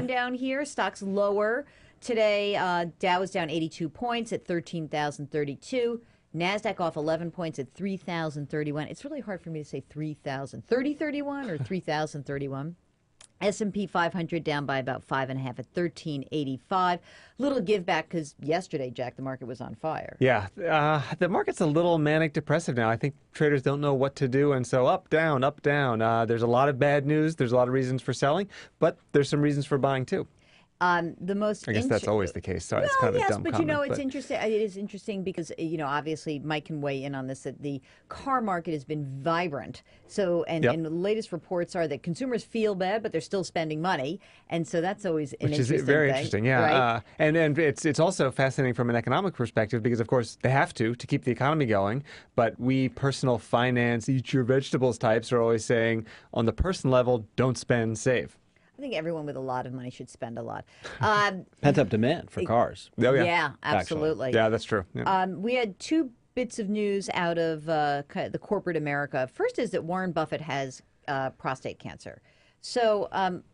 down here. Stocks lower today. Dow is down 82 points at 13,032. NASDAQ off 11 points at 3,031. It's really hard for me to say 3,031 or 3,031. S&P 500 down by about 5.5 at 1385. Little give back because yesterday, Jack, the market was on fire. Yeah, the market's a little manic depressive now. I think traders don't know what to do, and so up, down, up, down. There's a lot of bad news. There's a lot of reasons for selling, but there's some reasons for buying too. The most I guess that's always the case. Sorry, it's kind of a dumb but comment, it's interesting. It is interesting because obviously Mike can weigh in on this. That the car market has been vibrant. So and the latest reports are that consumers feel bad, but they're still spending money, and so that's always an interesting thing. Very interesting. Yeah, right? And it's also fascinating from an economic perspective because of course they have to keep the economy going. But we personal finance, eat your vegetables types are always saying on the person level, don't spend, save. I think everyone with a lot of money should spend a lot. Pent-up demand for cars. Oh, yeah, absolutely. Yeah, that's true. Yeah. We had two bits of news out of the corporate America. First is that Warren Buffett has prostate cancer. So,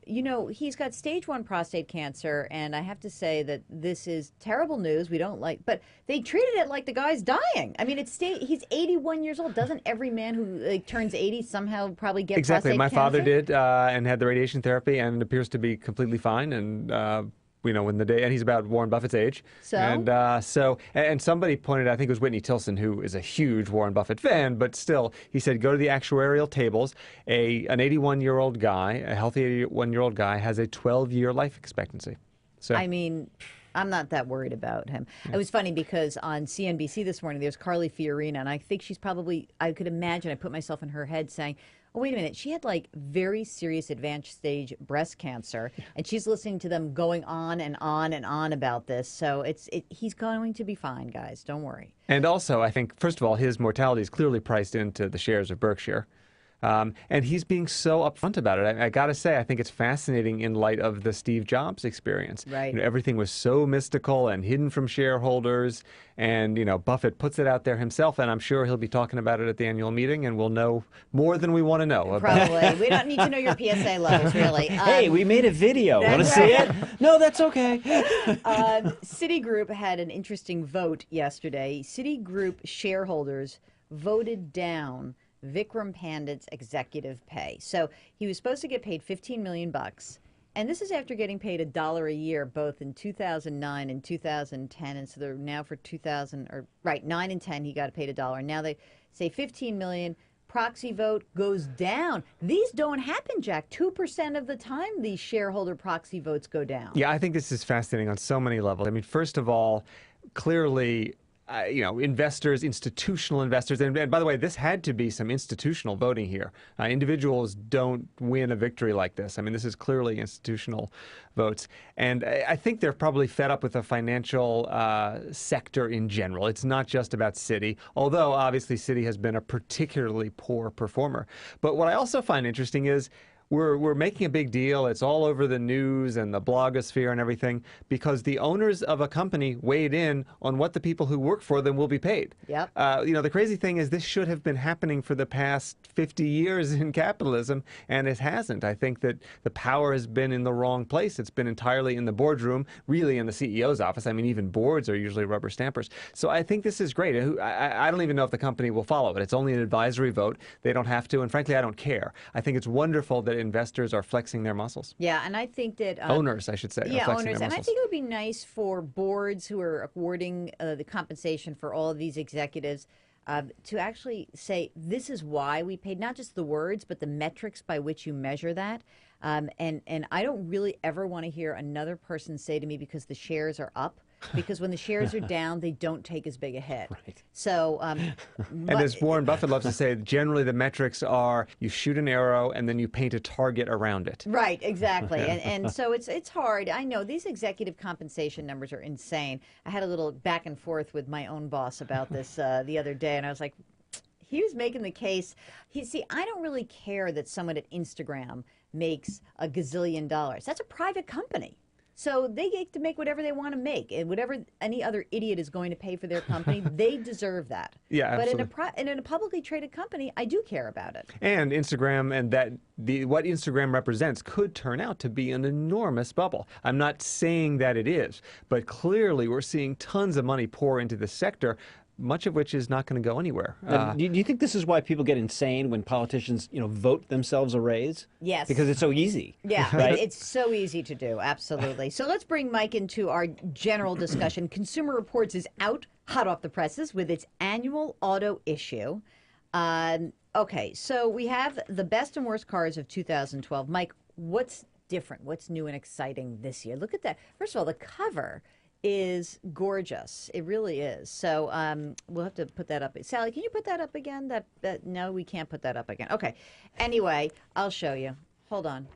he's got stage 1 prostate cancer, and I have to say that this is terrible news. We don't like, but they treated it like the guy's dying. I mean, he's 81 years old. Doesn't every man who turns 80 somehow probably get prostate My cancer? father did and had the radiation therapy and appears to be completely fine. And when the day, and he's about Warren Buffett's age. So? And somebody pointed out, I think it was Whitney Tilson, who is a huge Warren Buffett fan, but still, he said, go to the actuarial tables. An 81-year-old guy, a healthy 81-year-old guy, has a 12-year life expectancy. So, I mean, I'm not that worried about him. It was funny because on CNBC this morning, there's Carly Fiorina, and I think she's probably, I could imagine, I put myself in her head saying, oh, wait a minute, she had like very serious advanced stage breast cancer, and she's listening to them going on and on and on about this. So he's going to be fine, guys. Don't worry. And also, I think, first of all, his mortality is clearly priced into the shares of Berkshire. And he's being so upfront about it. I got to say, I think it's fascinating in light of the Steve Jobs experience. Right. Everything was so mystical and hidden from shareholders. And, Buffett puts it out there himself, and I'm sure he'll be talking about it at the annual meeting, and we'll know more than we want to know. Probably. We don't need to know your PSA levels, really. Hey, we made a video. Want to see it? No, that's okay. Citigroup had an interesting vote yesterday. Citigroup shareholders voted down Vikram Pandit's executive pay. So he was supposed to get paid $15 million. And this is after getting paid $1 a year, both in 2009 and 2010. And so they're now for 9 and 10, he got paid $1. Now they say $15 million. Proxy vote goes down. These don't happen, Jack. 2% of the time these shareholder proxy votes go down. Yeah, I think this is fascinating on so many levels. I mean, first of all, clearly, investors, institutional investors, and by the way, this had to be some institutional voting here. Individuals don't win a victory like this. I mean, this is clearly institutional votes. And I think they're probably fed up with the financial sector in general. It's not just about Citi, although obviously Citi has been a particularly poor performer. But what I also find interesting is we're making a big deal. It's all over the news and the blogosphere and everything because the owners of a company weighed in on what the people who work for them will be paid. Yep. The crazy thing is this should have been happening for the past 50 years in capitalism, and it hasn't. I think that the power has been in the wrong place. It's been entirely in the boardroom, really in the CEO's office. I mean, even boards are usually rubber stampers. So I think this is great. I don't even know if the company will follow it. It's only an advisory vote. They don't have to, and frankly, I don't care. I think it's wonderful that investors are flexing their muscles. Yeah, and I think that owners, I should say, yeah, are flexing owners, their and muscles. I think it would be nice for boards who are awarding the compensation for all of these executives to actually say this is why we paid, not just the words, but the metrics by which you measure that. And I don't really ever want to hear another person say to me because the shares are up. Because when the shares are down, they don't take as big a hit. Right. So, and as Warren Buffett loves to say, generally the metrics are you shoot an arrow and then you paint a target around it. Right, exactly. and so it's hard. I know these executive compensation numbers are insane. I had a little back and forth with my own boss about this the other day, and I was like, he was making the case. I don't really care that someone at Instagram makes $1 gazillion. That's a private company. So they get to make whatever they want to make, and whatever any other idiot is going to pay for their company, they deserve that. Yeah, absolutely. But in a publicly traded company, I do care about it. And Instagram and what Instagram represents could turn out to be an enormous bubble. I'm not saying that it is, but clearly we're seeing tons of money pour into the sector, much of which is not going to go anywhere. Do you think this is why people get insane when politicians, vote themselves a raise? Yes. Because it's so easy. Yeah, right? it's so easy to do. Absolutely. So let's bring Mike into our general discussion. Consumer Reports is out, hot off the presses, with its annual auto issue. Okay, so we have the best and worst cars of 2012. Mike, what's different? What's new and exciting this year? Look at that. First of all, the cover is gorgeous. It really is. So we'll have to put that up. Sally, can you put that up again? No, we can't put that up again. Okay. Anyway, I'll show you. Hold on.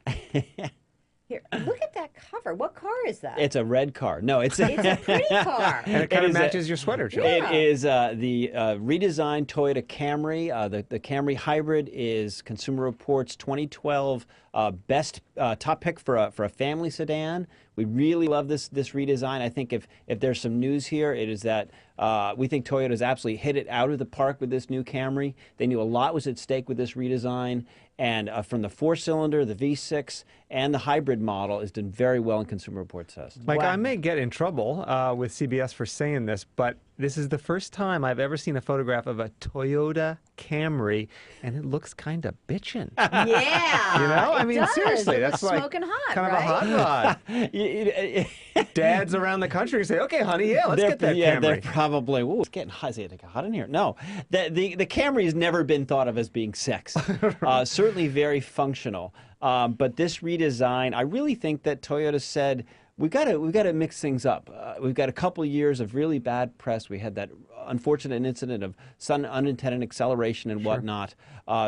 Here, look at that cover. What car is that? It's a red car. No, it's a pretty car. And it kind of matches your sweater, Jill. It is the redesigned Toyota Camry. The Camry Hybrid is Consumer Reports 2012 best top pick for a family sedan. We really love this redesign. I think if there's some news here, it is that we think Toyota's absolutely hit it out of the park with this new Camry. They knew a lot was at stake with this redesign. And from the 4-cylinder, the V6, and the hybrid model is done very well in Consumer Reports test. Mike, Wow. I may get in trouble with CBS for saying this, but this is the first time I've ever seen a photograph of a Toyota Camry, and it looks kind of bitchin'. Yeah. You know? I mean, it does. seriously, It that's looks like smoking hot, kind right? of a hot rod. Dads around the country say, "Okay, honey, yeah, let's get that Yeah, they're Camry." probably, ooh, it's getting hot. Is it hot in here? No. The Camry has never been thought of as being sexy. Certainly very functional. But this redesign, I really think that Toyota said, we've got to mix things up. We've got a couple years of really bad press. We had that unfortunate incident of sudden unintended acceleration and whatnot.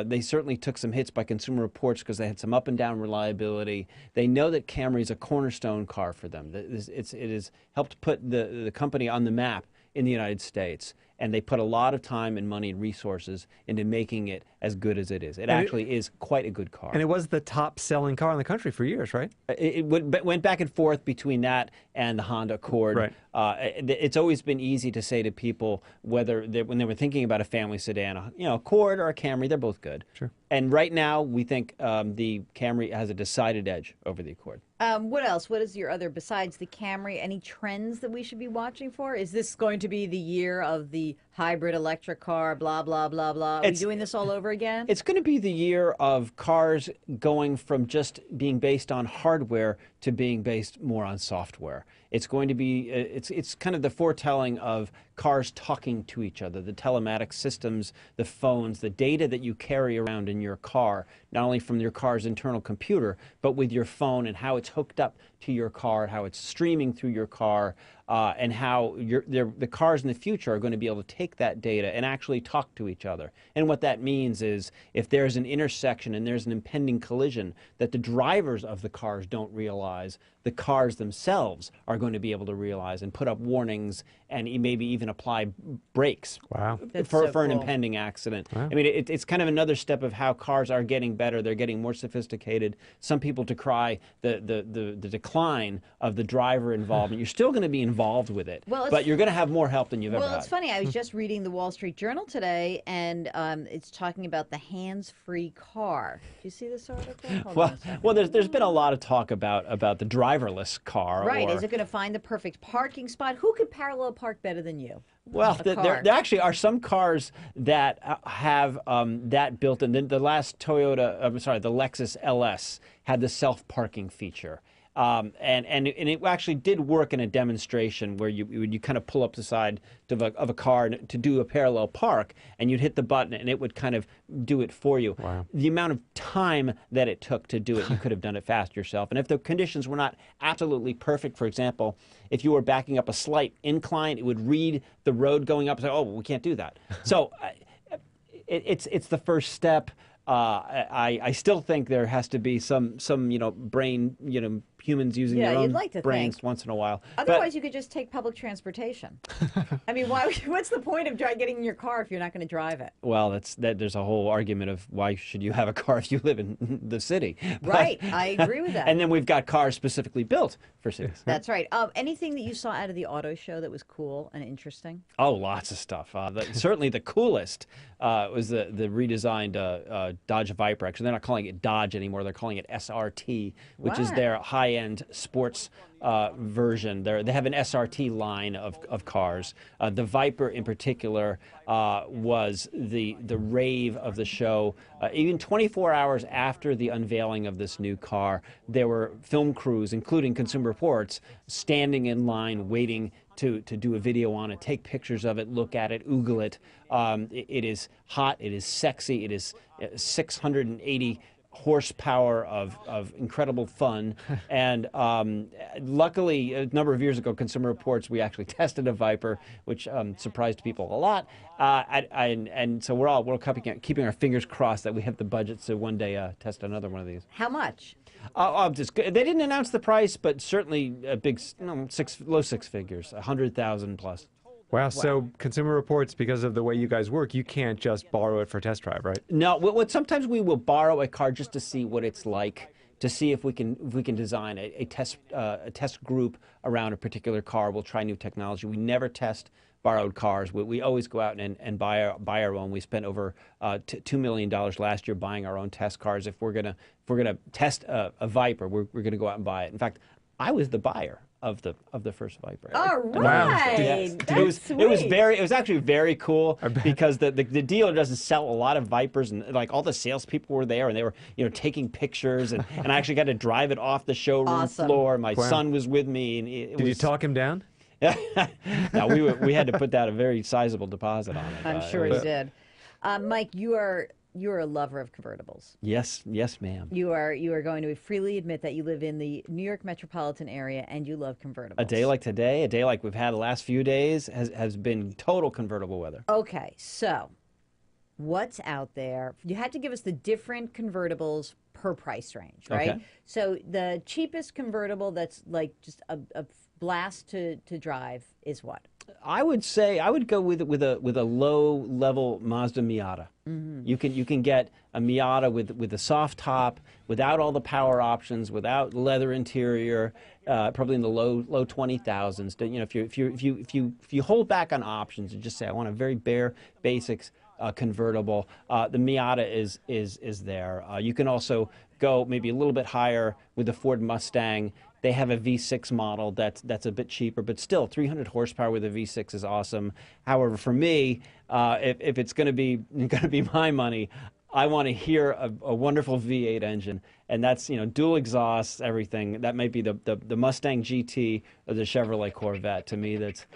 They certainly took some hits by Consumer Reports because they had some up and down reliability. They know that Camry is a cornerstone car for them. It has helped put the company on the map in the United States. And they put a lot of time and money and resources into making it as good as it is. It actually is quite a good car. And it was the top-selling car in the country for years, right? It went back and forth between that and the Honda Accord. Right. It's always been easy to say to people whether when they were thinking about a family sedan, Accord or a Camry, they're both good. Sure. And right now, we think the Camry has a decided edge over the Accord. What else? What is your other, besides the Camry, any trends that we should be watching for? Is this going to be the year of the hybrid electric car, blah, blah, blah, blah? Are we doing this all over again? It's going to be the year of cars going from just being based on hardware to being based more on software. It's going to be, it's kind of the foretelling of cars talking to each other, the telematic systems, the phones, the data that you carry around in your car, not only from your car's internal computer, but with your phone and how it's hooked up to your car, how it's streaming through your car, and how the cars in the future are going to be able to take that data and actually talk to each other. And what that means is if there's an intersection and there's an impending collision that the drivers of the cars don't realize, the cars themselves are going to be able to realize and put up warnings and maybe even apply brakes Wow. That's so for an cool. impending accident. Wow. I mean, it's kind of another step of how cars are getting better. They're getting more sophisticated. Some people decry the decline of the driver involvement. You're still going to be involved with it, Well, but you're going to have more help than you've ever Well, had. it's funny. I was just reading the Wall Street Journal today, and it's talking about the hands-free car. Do you see this article? Hold on a second. Well, there's been a lot of talk about the driverless car. Right. Or, Is it going to find the perfect parking spot? Who could parallel park better than you? Well, A car. there actually are some cars that have that built in. The last Toyota, the Lexus LS had the self-parking feature. And it actually did work in a demonstration where you kind of pull up the side of a car to do a parallel park, and you'd hit the button and it would kind of do it for you. Wow. The amount of time that it took to do it, you could have done it fast yourself. And if the conditions were not absolutely perfect, for example, if you were backing up a slight incline, it would read the road going up and say, oh, well, we can't do that. So it's the first step. I still think there has to be some brain humans using Yeah, their you'd own like to brains think. once in a while. Otherwise, you could just take public transportation. I mean, what's the point of getting in your car if you're not going to drive it? Well, there's a whole argument of why should you have a car if you live in the city. Right, I agree with that. And then we've got cars specifically built for cities. That's right. Anything that you saw out of the auto show that was cool and interesting? Oh, lots of stuff. Certainly the coolest was the redesigned Dodge Viper. Actually, they're not calling it Dodge anymore. They're calling it SRT, which is What? their high-end sports version. They have an SRT line of cars. The Viper in particular was the rave of the show. Even 24 hours after the unveiling of this new car, there were film crews, including Consumer Reports, standing in line waiting to do a video on it, take pictures of it, look at it, oogle it. It is hot, it is sexy, it is 680 horsepower of incredible fun. And luckily, a number of years ago, Consumer Reports, we actually tested a Viper, which surprised people a lot. And so we're keeping our fingers crossed that we have the budget to one day test another one of these. How much? They didn't announce the price, but certainly a big, low six figures, 100,000 plus. Wow. So Consumer Reports, because of the way you guys work, you can't just borrow it for a test drive, right? No, sometimes we will borrow a car just to see what it's like, to see if we can design a test group around a particular car. We'll try new technology. We never test borrowed cars. We always go out and buy our own. We spent over $2 million last year buying our own test cars. If we're gonna test a Viper, we're gonna go out and buy it. In fact, I was the buyer of the first Viper. All right. Yes. That's it was sweet. actually very cool because the dealer doesn't sell a lot of Vipers, and like all the salespeople were there and they were taking pictures, and I actually got to drive it off the showroom Awesome. floor. My Wow. son was with me, and Did you talk him down? No, we had to put down a very sizable deposit on it. I'm sure he did. Mike, you're a lover of convertibles. Yes, ma'am. You are going to freely admit that you live in the New York metropolitan area and you love convertibles. A day like today, a day like we've had the last few days, has been total convertible weather. Okay, so what's out there? You had to give us the different convertibles per price range, right? Okay. So the cheapest convertible that's like just a blast to drive is what? I would say I would go with a low level Mazda Miata. Mm-hmm. You can get a Miata with a soft top, without all the power options, without leather interior, probably in the low 20,000s. If you hold back on options and just say I want a very bare basics convertible, the Miata is there. You can also go maybe a little bit higher with the Ford Mustang. They have a V6 model that's a bit cheaper, but still 300 horsepower with a V6 is awesome. However, for me, if it's going to be my money, I want to hear a wonderful V8 engine, and that's dual exhausts, everything. That might be the Mustang GT or the Chevrolet Corvette. To me, that's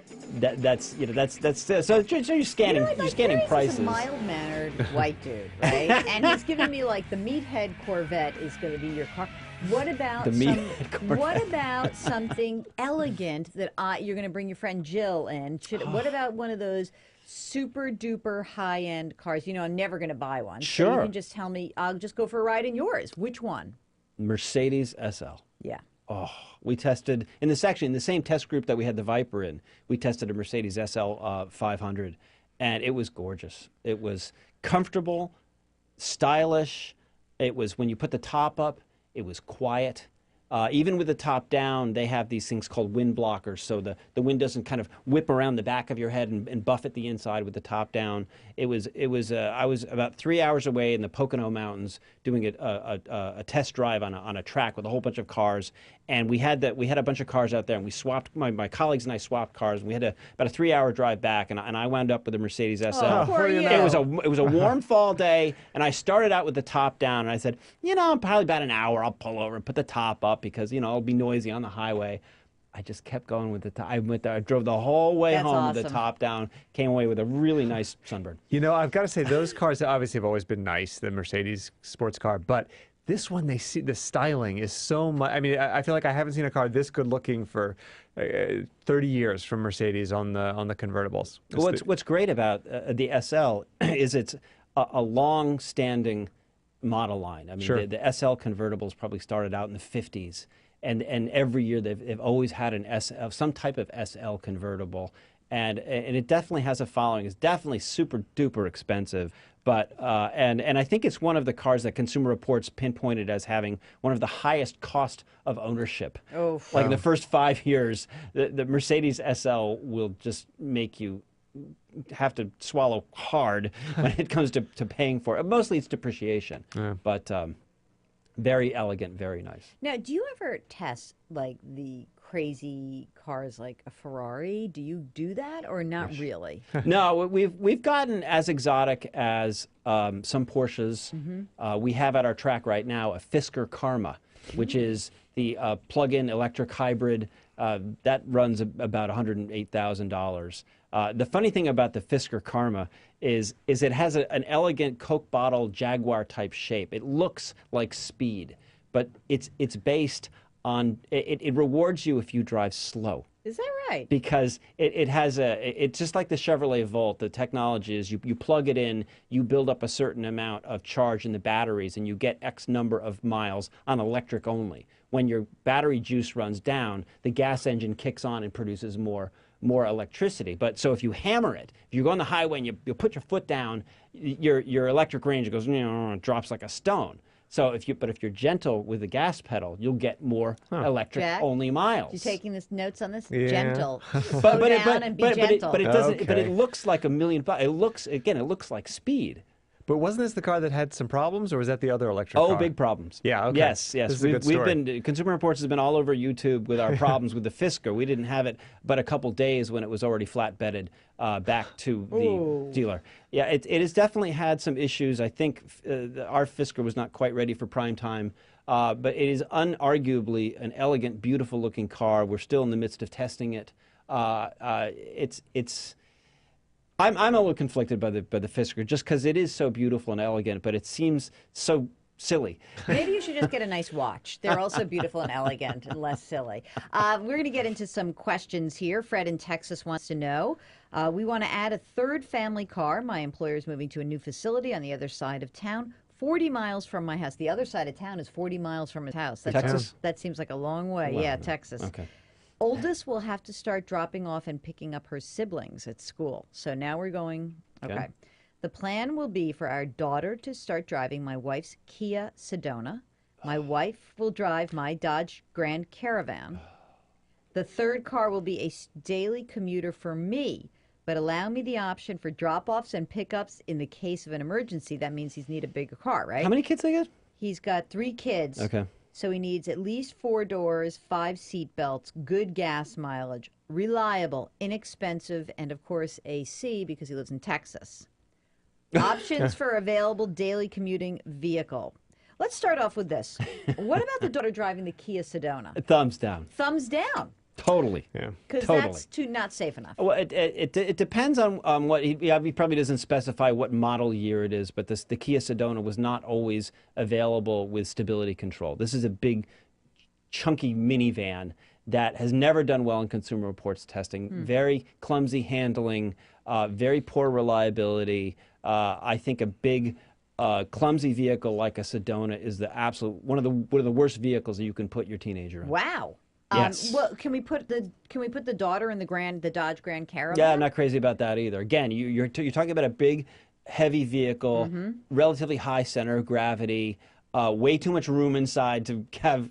so you're scanning prices. He's a mild-mannered white dude, right? And he's giving me like the meathead Corvette is going to be your car. What about something elegant that you're going to bring your friend Jill in? What about one of those super duper high end cars? I'm never going to buy one. Sure. So you can just tell me. I'll just go for a ride in yours. Which one? Mercedes SL. Yeah. Oh, we tested in the same test group that we had the Viper in. We tested a Mercedes SL 500, and it was gorgeous. It was comfortable, stylish. It was when you put the top up. It was quiet. Even with the top down, they have these things called wind blockers, so the wind doesn't kind of whip around the back of your head and buffet the inside with the top down. I was about 3 hours away in the Pocono Mountains doing a test drive on a track with a whole bunch of cars, and we had a bunch of cars out there, and we swapped my colleagues and I swapped cars, and we had about a 3-hour drive back, and I wound up with a Mercedes SL. Oh, poor you. It was a warm fall day, and I started out with the top down, and I said, probably about an hour I'll pull over and put the top up because it'll be noisy on the highway. I just kept going with the top. I drove the whole way That's home with the awesome. top down. Came away with a really nice Sunbird. I've got to say those cars obviously have always been nice, the Mercedes sports car, but this one, the styling is so much. I mean, I feel like I haven't seen a car this good looking for 30 years from Mercedes on the convertibles. What's great about the SL is it's a long-standing model line. I mean, Sure. the SL convertibles probably started out in the 50s, and every year they've always had some type of SL convertible. And it definitely has a following. It's definitely super duper expensive, but and I think it's one of the cars that Consumer Reports pinpointed as having one of the highest cost of ownership. Oh, Like in the first 5 years, the Mercedes SL will just make you have to swallow hard when it comes to paying for it. Mostly it's depreciation, but very elegant, very nice. now, do you ever test like the crazy cars like a Ferrari? Do you do that or not really? No, we've gotten as exotic as some Porsches. We have at our track right now a Fisker Karma, which is the plug-in electric hybrid that runs about $108,000. The funny thing about the Fisker Karma is it has an elegant Coke bottle Jaguar type shape. It looks like speed, but it's based on it rewards you if you drive slow. Is that right? Because it's just like the Chevrolet Volt. The technology is you plug it in, you build up a certain amount of charge in the batteries, and you get X number of miles on electric only. When your battery juice runs down, the gas engine kicks on and produces more electricity. But so if you hammer it, if you go on the highway and you put your foot down, your electric range goes, drops like a stone. So if you're gentle with the gas pedal, you'll get more electric only miles. You taking this notes on this? Yeah. Gentle. Slow down and be gentle. But it doesn't. But Okay. it looks like $1,000,000. It looks like speed. But wasn't this the car that had some problems, or was that the other electric Oh, car? big problems. Yeah, okay. Yes. This is a good We've story. been Consumer Reports has been all over YouTube with our problems with the Fisker. We didn't have it but a couple days when it was already flatbedded back to the dealer. Yeah, it has definitely had some issues. I think our Fisker was not quite ready for prime time. But it is unarguably an elegant, beautiful looking car. We're still in the midst of testing it. I'm a little conflicted by the Fisker just because it is so beautiful and elegant, but it seems so silly. Maybe you should just get a nice watch. They're also beautiful and elegant and less silly. We're going to get into some questions here. Fred in Texas wants to know, we want to add a third family car. My employer is moving to a new facility on the other side of town, 40 miles from my house. The other side of town is 40 miles from his house. Texas? That seems like a long way. Well, yeah, Texas. Okay. Oldest will have to start dropping off and picking up her siblings at school. So now we're going, okay. The plan will be for our daughter to start driving my wife's Kia Sedona. My wife will drive my Dodge Grand Caravan. The third car will be a daily commuter for me, but allow me the option for drop-offs and pickups in the case of an emergency. That means he's need a bigger car, right? How many kids they got? He's got 3 kids. Okay. So he needs at least 4 doors, 5 seat belts, good gas mileage, reliable, inexpensive, and of course AC because he lives in Texas. Options for available daily commuting vehicle. Let's start off with this. What about the daughter driving the Kia Sedona? Thumbs down. Thumbs down. Totally. Yeah. Because Totally. that's not safe enough. Well, it depends on what he probably doesn't specify what model year it is, but the Kia Sedona was not always available with stability control. This is a big, chunky minivan that has never done well in Consumer Reports testing. Very clumsy handling, very poor reliability. I think a big, clumsy vehicle like a Sedona is the absolute one of the worst vehicles that you can put your teenager in. Wow. Yes. Well, can we put the daughter in the Dodge Grand Caravan? Yeah, I'm not crazy about that either. Again, you're talking about a big, heavy vehicle, relatively high center of gravity, way too much room inside to have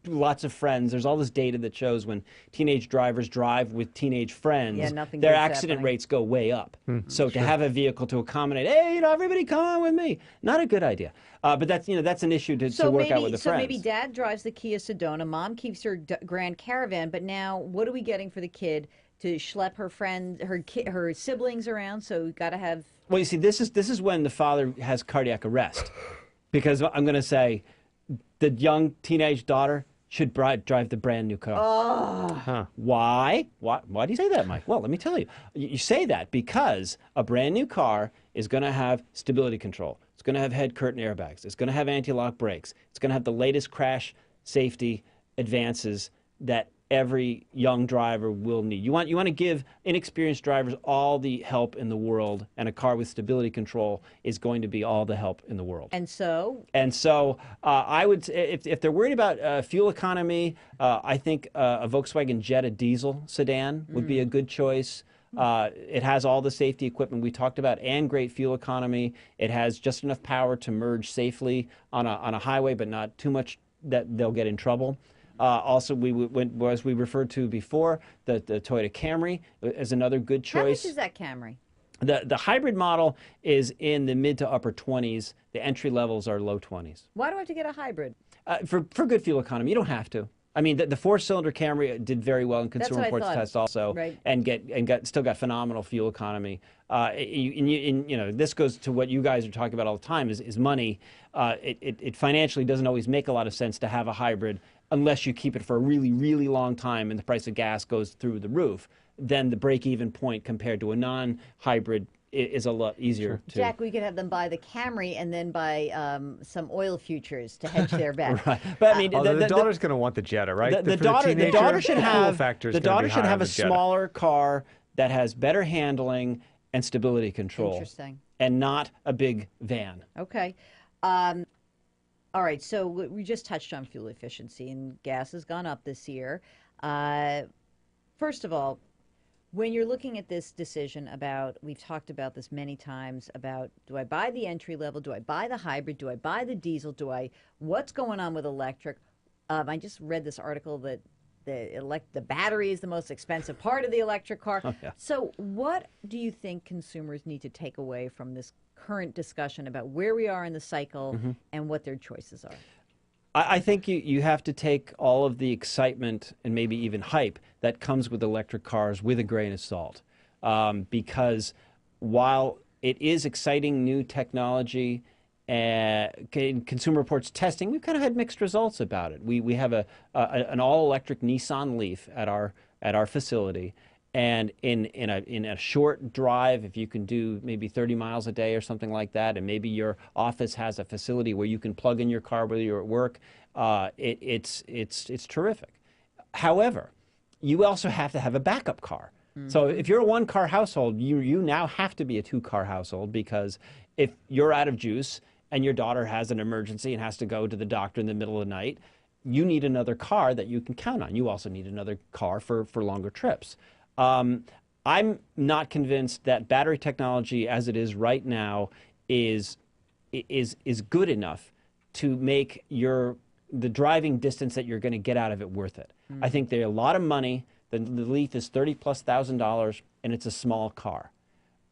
lots of friends. There's all this data that shows when teenage drivers drive with teenage friends, nothing their good's accident happening. rates go way up. So to have a vehicle to accommodate, hey, everybody come on with me, not a good idea. But that's an issue to work out with the friends. So maybe dad drives the Kia Sedona, mom keeps her Grand Caravan, but now what are we getting for the kid to schlep her siblings around? So we got to have. Well, you see, this is when the father has cardiac arrest, because I'm going to say, the young teenage daughter should drive the brand new car. Oh. Why? Why do you say that, Mike? Well, let me tell you. You say that because a brand new car is going to have stability control. It's going to have head curtain airbags. It's going to have anti-lock brakes. It's going to have the latest crash safety advances that every young driver will need. You want to give inexperienced drivers all the help in the world, and a car with stability control is going to be all the help in the world. And so? And so I would, if they're worried about fuel economy, I think a Volkswagen Jetta diesel sedan would be a good choice. It has all the safety equipment we talked about and great fuel economy. It has just enough power to merge safely on a highway, but not too much that they'll get in trouble. Also, as we referred to before, the Toyota Camry is another good choice. How much is that Camry? The hybrid model is in the mid to upper 20s. The entry levels are low 20s. Why do I have to get a hybrid? For good fuel economy, you don't have to. I mean, the four-cylinder Camry did very well in Consumer Reports test also, right. and still got phenomenal fuel economy. This goes to what you guys are talking about all the time is money. It financially doesn't always make a lot of sense to have a hybrid unless you keep it for a really, really long time and the price of gas goes through the roof. Then the break-even point compared to a non-hybrid is a lot easier to... Jack, we could have them buy the Camry and then buy some oil futures to hedge their bet. Right. But I mean, the daughter's going to want the Jetta, right? The daughter should have a a smaller car that has better handling and stability control. Interesting. And not a big van. Okay. All right, so we just touched on fuel efficiency, and gas has gone up this year. First of all, when you're looking at this decision about, we've talked about this many times, about do I buy the entry level, do I buy the hybrid, do I buy the diesel, what's going on with electric? I just read this article that the battery is the most expensive part of the electric car. Oh, yeah. So what do you think consumers need to take away from this current discussion about where we are in the cycle and what their choices are? I think you have to take all of the excitement and maybe even hype that comes with electric cars with a grain of salt. Because while it is exciting new technology, in Consumer Reports testing, we've kind of had mixed results about it. We have an all-electric Nissan Leaf at our facility. And in a short drive, if you can do maybe 30 miles a day or something like that, and maybe your office has a facility where you can plug in your car whether you're at work, it's terrific. However, you also have to have a backup car. So if you're a one-car household, you now have to be a two-car household, because if you're out of juice and your daughter has an emergency and has to go to the doctor in the middle of the night, you need another car that you can count on. You also need another car for longer trips. I'm not convinced that battery technology as it is right now is good enough to make the driving distance that you're going to get out of it worth it. I think they're a lot of money. The Leaf is $30,000+, and it's a small car.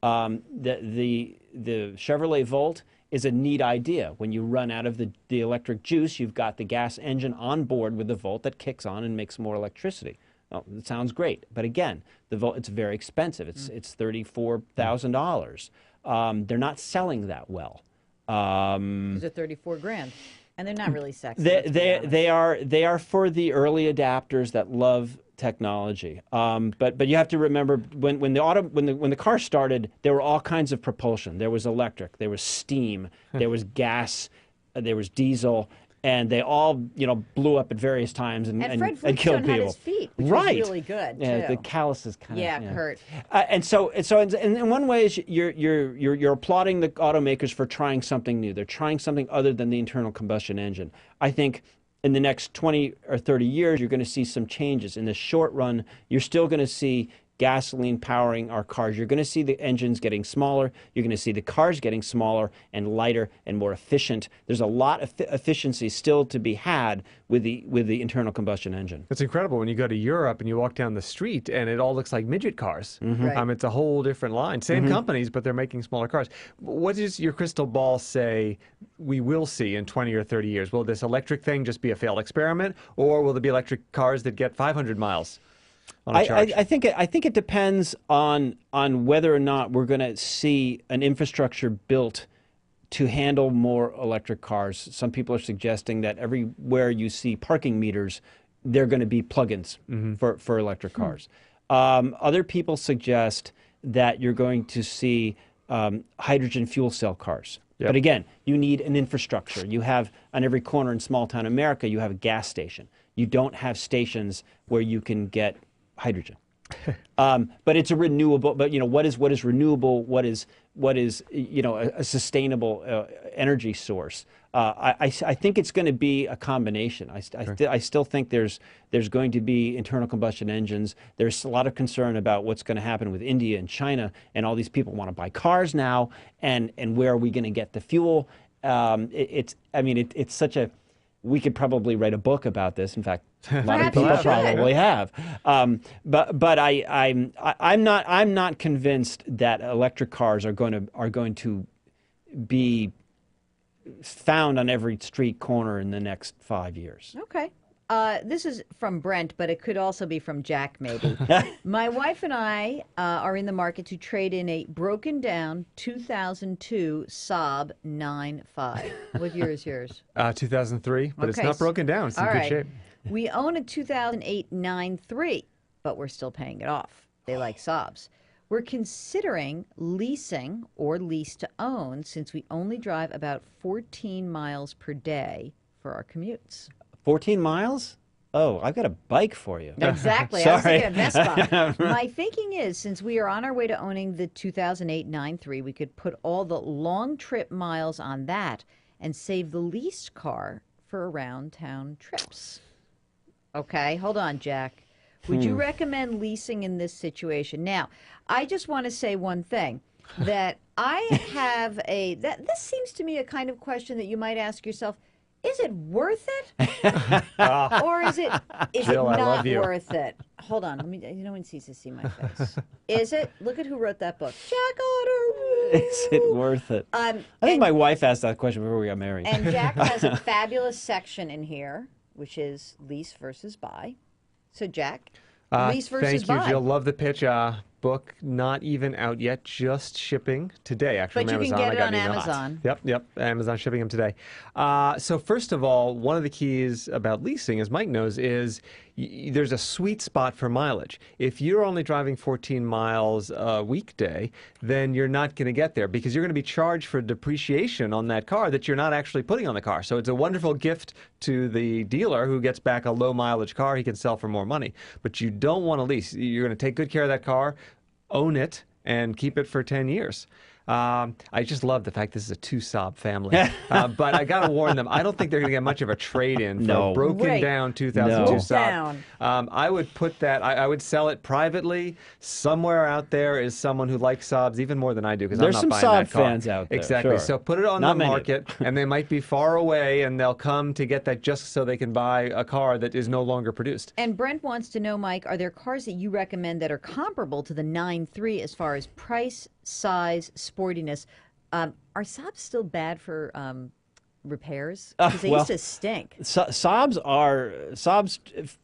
The Chevrolet Volt is a neat idea. When you run out of the electric juice, you've got the gas engine on board with the Volt that kicks on and makes more electricity. Oh, it sounds great, but again, the Volt, it's very expensive. It's $34,000. They're not selling that well. These are $34,000, and they're not really sexy. They are for the early adapters that love technology. But you have to remember when the car started, there were all kinds of propulsion. There was electric, there was steam, there was gas, there was diesel. And they all, blew up at various times and killed people. Had his feet, which right. was really good. Yeah, too. the calluses kind of hurt. And so in one way, you're applauding the automakers for trying something new. They're trying something other than the internal combustion engine. I think in the next 20 or 30 years, you're going to see some changes. In the short run, you're still going to see gasoline powering our cars. You're going to see the engines getting smaller. You're going to see the cars getting smaller and lighter and more efficient. There's a lot of efficiency still to be had with the internal combustion engine. It's incredible when you go to Europe and you walk down the street and it all looks like midget cars. Right. It's a whole different line. Same companies, but they're making smaller cars. What does your crystal ball say we will see in 20 or 30 years? Will this electric thing just be a failed experiment, or will there be electric cars that get 500 miles? I think it depends on whether or not we're going to see an infrastructure built to handle more electric cars. Some people are suggesting that everywhere you see parking meters, they're going to be plug-ins for electric cars. Other people suggest that you're going to see hydrogen fuel cell cars. Yep. But again, you need an infrastructure. You have on every corner in small town America, you have a gas station. you don't have stations where you can get hydrogen. But it's a renewable. But what is renewable? What is a sustainable energy source? I think it's going to be a combination. I still think there's going to be internal combustion engines. There's a lot of concern about what's going to happen with India and China, and all these people want to buy cars now, and where are we going to get the fuel? It's such a. We could probably write a book about this. In fact, a lot of people probably have. But I'm not convinced that electric cars are going to be found on every street corner in the next 5 years. Okay. This is from Brent, but it could also be from Jack, maybe. My wife and I are in the market to trade in a broken down 2002 Saab 9.5. What year is yours? 2003, but it's not broken down. It's in good shape. We own a 2008 9.3, but we're still paying it off. They like Saabs. We're considering leasing or lease to own since we only drive about 14 miles per day for our commutes. 14 miles? Oh, I've got a bike for you. Exactly. I was thinking of Vespa. My thinking is, since we are on our way to owning the 2008 9.3, we could put all the long trip miles on that and save the leased car for around town trips. Okay, hold on, Jack. Would you recommend leasing in this situation? Now, I just want to say one thing, that I have this seems to me a kind of question that you might ask yourself, is it worth it? Or is it Jill, not worth it? Hold on, no one sees to see my face. Is it? Look at who wrote that book. Jack Otter. Is it worth it? I think my wife asked that question before we got married. And Jack has a fabulous section in here, which is lease versus buy. So, Jack, lease versus buy. Thank you, Jill. Love the pitch. Book not even out yet, just shipping today, actually. But on you Amazon. can get it on Amazon. Yep. Amazon shipping them today. So first of all, one of the keys about leasing, as Mike knows, is there's a sweet spot for mileage. If you're only driving 14 miles a weekday, then you're not going to get there because you're going to be charged for depreciation on that car that you're not actually putting on the car. So it's a wonderful gift to the dealer who gets back a low mileage car he can sell for more money. But you don't want to lease. You're going to take good care of that car, own it, and keep it for 10 years. I just love the fact this is a two-Saab family. But I got to warn them, I don't think they're going to get much of a trade-in for a broken down 2002 Saab. I would put that, I would sell it privately. Somewhere out there is someone who likes Saabs even more than I do because I'm not buying that car. There's some Saab fans out there. Exactly. Sure. So put it on the market, and they might be far away, and they'll come to get that just so they can buy a car that is no longer produced. And Brent wants to know, Mike, are there cars that you recommend that are comparable to the 9.3 as far as price, size, sportiness? Are Saabs still bad for repairs? Because they used to stink. Saabs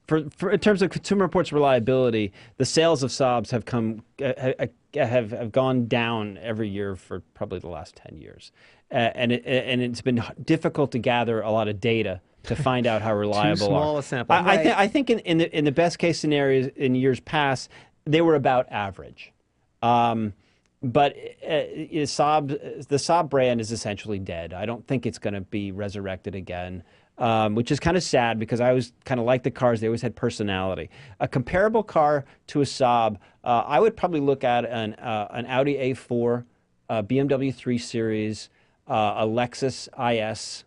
for in terms of Consumer Reports reliability, the sales of Saabs have gone down every year for probably the last 10 years, and it's been difficult to gather a lot of data to find out how reliable. Too small a sample. I think in the best case scenarios in years past, they were about average. But the Saab brand is essentially dead. I don't think it's going to be resurrected again, which is kind of sad because I always kind of liked the cars. They always had personality. A comparable car to a Saab, I would probably look at an Audi A4, a BMW 3 Series, a Lexus IS,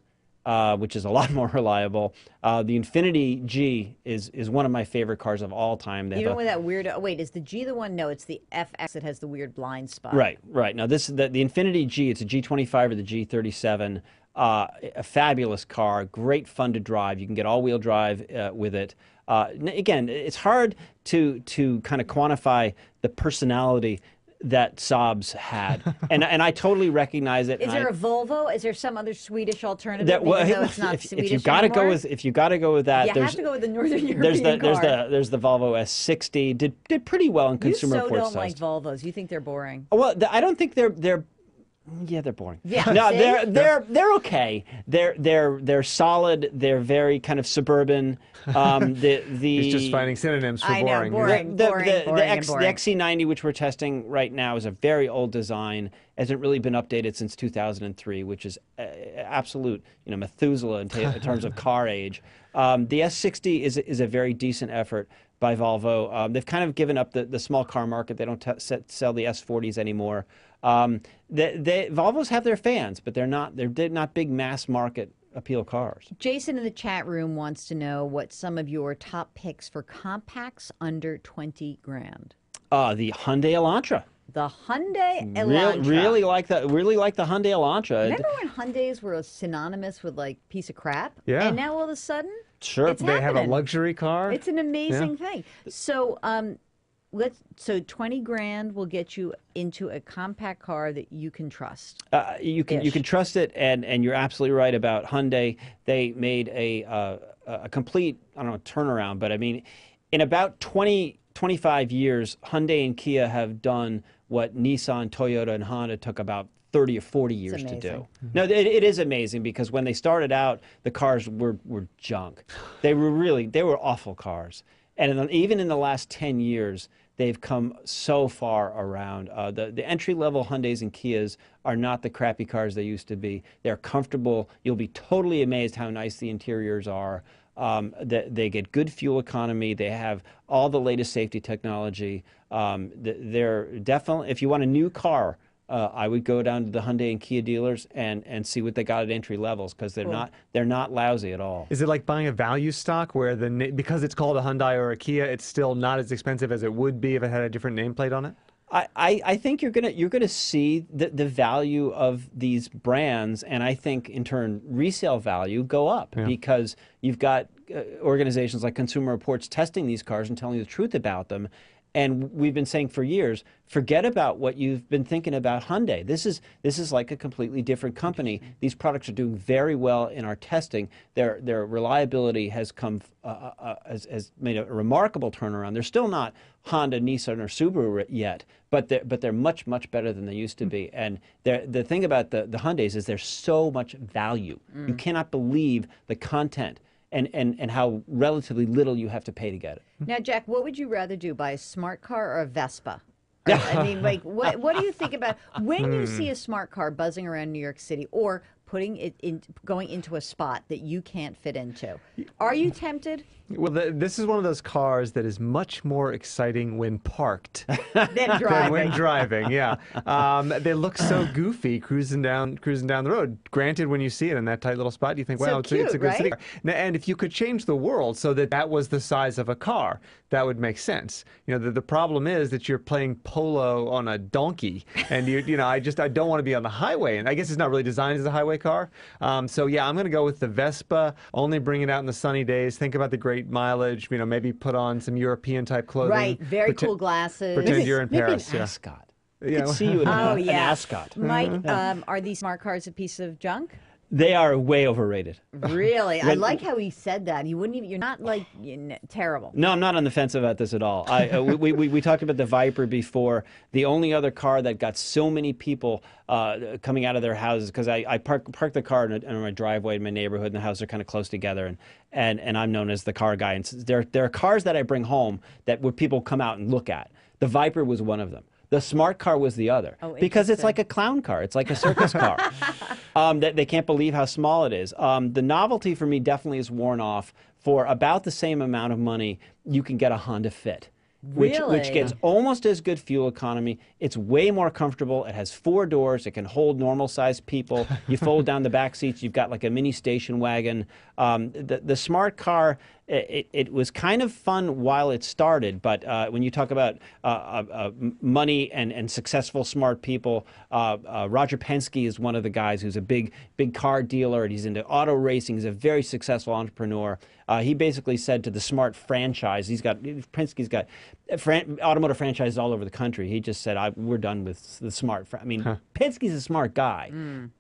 which is a lot more reliable. The Infiniti G is one of my favorite cars of all time. Even with that weird, wait, is the G the one? No, it's the FX that has the weird blind spot. Right. Now the Infiniti G, it's a G25 or the G37. A fabulous car, great fun to drive. You can get all-wheel drive with it. Again, it's hard to kind of quantify the personality that Saabs had, and I totally recognize it. Is there a Volvo? Is there some other Swedish alternative? If you got to go with that, you have to go with the Northern European car. There's the Volvo S60. Did pretty well in Consumer Reports. You don't like Volvos. You think they're boring. Well, I don't think they're Yeah, they're boring. Yeah, no, see? they're okay. They're solid. They're very kind of suburban. He's just finding synonyms for I know, boring. boring. The XC90, which we're testing right now, is a very old design. Hasn't really been updated since 2003, which is absolute, Methuselah in terms of car age. The S60 is a very decent effort by Volvo. They've kind of given up the small car market. They don't sell the S40s anymore. Volvos have their fans, but they're not big mass market appeal cars. Jason in the chat room wants to know what some of your top picks for compacts under 20 grand. The Hyundai Elantra. The Hyundai Elantra. Really like the Hyundai Elantra. Remember when Hyundais were synonymous with like piece of crap? Yeah. And now all of a sudden, Sure. it's They have a happening. luxury car. It's an amazing thing. So, so 20 grand will get you into a compact car that you can trust. You can trust it, and you're absolutely right about Hyundai. They made a complete, I don't know, turnaround, but I mean, in about 25 years, Hyundai and Kia have done what Nissan, Toyota, and Honda took about 30 or 40 years to do. No, it is amazing, because when they started out, the cars were junk. They were awful cars. And even in the last 10 years, they've come so far around. The entry-level Hyundais and Kias are not the crappy cars they used to be. They're comfortable. You'll be totally amazed how nice the interiors are. They get good fuel economy. They have all the latest safety technology. They're definitely, if you want a new car, I would go down to the Hyundai and Kia dealers and see what they got at entry levels, because they're not lousy at all. Is it like buying a value stock where because it's called a Hyundai or a Kia, it's still not as expensive as it would be if it had a different nameplate on it? I think you're gonna see the value of these brands, and I think in turn resale value go up, because you've got organizations like Consumer Reports testing these cars and telling you the truth about them. And we've been saying for years, forget about what you've been thinking about Hyundai. This is like a completely different company. These products are doing very well in our testing. Their reliability has has made a remarkable turnaround. They're still not Honda, Nissan, or Subaru yet, but they're much better than they used to be. And the thing about the Hyundais is there's so much value. You cannot believe the content and how relatively little you have to pay to get it. Now, Jack, what would you rather do, buy a smart car or a Vespa? I mean, like, what do you think about when you see a smart car buzzing around New York City, or going into a spot that you can't fit into? Are you tempted? Well, this is one of those cars that is much more exciting when parked Than than driving. when driving. Yeah, they look so goofy cruising down the road. Granted, when you see it in that tight little spot, you think, So "Wow, it's a cute, good right? city car." Now, and if you could change the world so that was the size of a car, that would make sense. The problem is that you're playing polo on a donkey, and I don't want to be on the highway, and I guess it's not really designed as a highway car. So yeah, I'm going to go with the Vespa. Only bring it out in the sunny days. Think about the great mileage. Maybe put on some European type clothing. Right, very cool glasses. Pretend you're in Maybe Paris. an Yeah. ascot. Yeah. I could see you in an ascot. Mike, are these smart cars a piece of junk? They are way overrated. Really? I like how he said that. He wouldn't even, you're not like terrible. No, I'm not on the fence about this at all. We talked about the Viper before. The only other car that got so many people coming out of their houses, because I park the car in my driveway in my neighborhood, and the houses are kind of close together, and I'm known as the car guy. And there are cars that I bring home that where people come out and look at. The Viper was one of them. The smart car was the other, because it's like a clown car. It's like a circus car. They can't believe how small it is. The novelty for me definitely is worn off. For about the same amount of money, you can get a Honda Fit. Which gets almost as good fuel economy. It's way more comfortable. It has 4 doors. It can hold normal-sized people. You fold down the back seats. You've got like a mini station wagon. The smart car, it was kind of fun while it started, but when you talk about money and successful smart people, Roger Penske is one of the guys who's a big car dealer, and he's into auto racing. He's a very successful entrepreneur. He basically said to the smart franchise, Penske's got automotive franchises all over the country. He just said, we're done with the smart. I mean, Penske's a smart guy.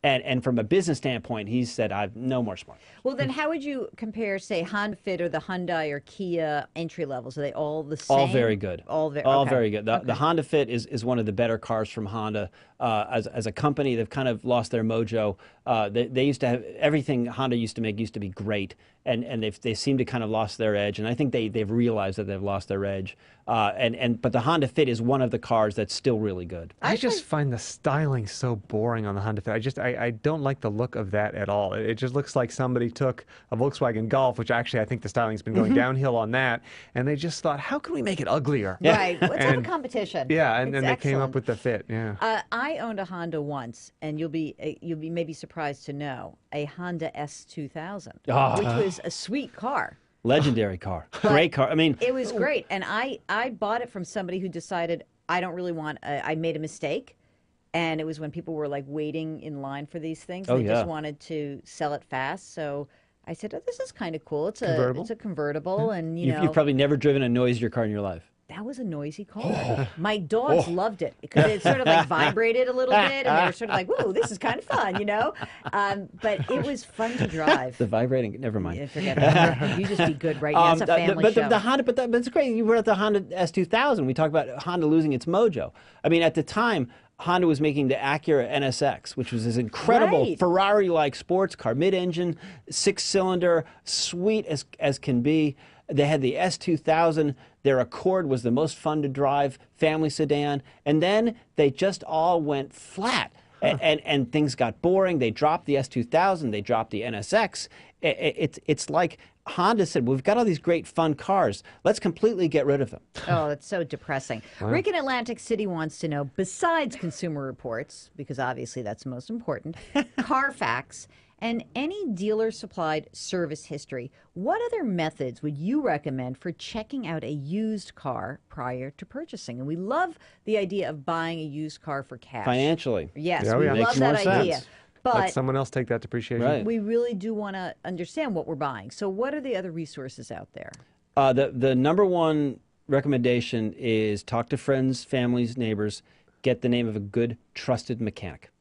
And from a business standpoint, he said, I've no more smart. Well, then how would you compare, say, Honda Fit or the Hyundai or Kia entry levels? Are they all the same? All very good. All okay. Very good. The Honda Fit is one of the better cars from Honda. As a company, they've kind of lost their mojo. They used to have everything Honda used to make used to be great, and they seem to kind of lost their edge. And I think they've realized that they've lost their edge. But the Honda Fit is one of the cars that's still really good. I just find the styling so boring on the Honda Fit. I don't like the look of that at all. It just looks like somebody took a Volkswagen Golf, which actually I think the styling's been going downhill on that, and they just thought, how can we make it uglier? Right. Let's have a competition. Yeah, and they came up with the Fit. Yeah. I owned a Honda once, and you'll be maybe surprised to know, a Honda S2000, which was a sweet car. Legendary car. Great car. I mean, it was great. And I bought it from somebody who decided, I don't really want, I made a mistake. And it was when people were like waiting in line for these things. They just wanted to sell it fast. So I said, oh, this is kind of cool. It's a convertible. And you've probably never driven a noisier car in your life. That was a noisy car. My dogs loved it because it sort of like vibrated a little bit, and they were sort of like, "Whoa, this is kind of fun," But it was fun to drive. The vibrating, never mind. Yeah, forget it. You just be good right now. It's a family show. The Honda, but it's great. You brought up the Honda S2000. We talked about Honda losing its mojo. I mean, at the time, Honda was making the Acura NSX, which was this incredible Ferrari-like sports car, mid-engine, 6-cylinder, sweet as can be. They had the S2000. Their Accord was the most fun to drive, family sedan. And then they just all went flat. And things got boring. They dropped the S2000. They dropped the NSX. It's like Honda said, we've got all these great fun cars. Let's completely get rid of them. Oh, that's so depressing. Wow. Rick in Atlantic City wants to know, besides Consumer Reports, because obviously that's the most important, Carfax, and any dealer-supplied service history, what other methods would you recommend for checking out a used car prior to purchasing? And we love the idea of buying a used car for cash. Financially. Yes, we love that idea. But let someone else take that depreciation. We really do want to understand what we're buying. So what are the other resources out there? The number one recommendation is talk to friends, families, neighbors, get the name of a good, trusted mechanic.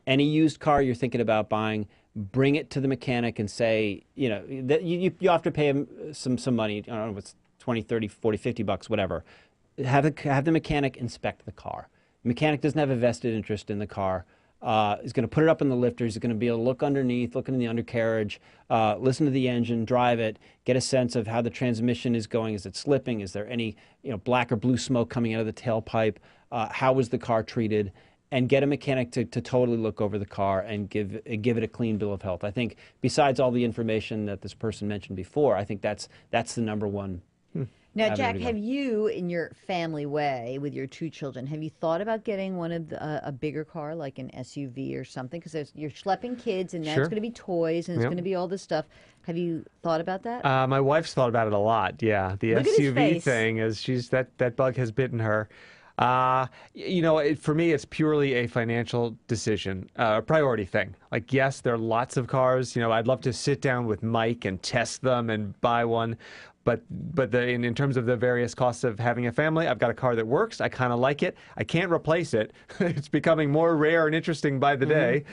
Any used car you're thinking about buying, bring it to the mechanic and say, you have to pay him some money. I don't know, it's 20, 30, 40, 50 bucks, whatever. Have the mechanic inspect the car. The mechanic doesn't have a vested interest in the car. He's going to put it up in the lifter. He's going to be able to look underneath, look in the undercarriage, listen to the engine, drive it, get a sense of how the transmission is going. Is it slipping? Is there any black or blue smoke coming out of the tailpipe? How was the car treated? And get a mechanic to totally look over the car and give it a clean bill of health. I think besides all the information that this person mentioned before, I think that's the number one. Now, Jack, have you, in your family way, with your 2 children, have you thought about getting one of a bigger car, like an SUV or something? Because you're schlepping kids, and that's going to be toys, and it's going to be all this stuff. Have you thought about that? My wife's thought about it a lot. Yeah, the SUV thing is that bug has bitten her. For me, it's purely a financial decision, a priority thing. Like, yes, there are lots of cars. I'd love to sit down with Mike and test them and buy one. But in terms of the various costs of having a family, I've got a car that works. I kind of like it. I can't replace it. It's becoming more rare and interesting by the day,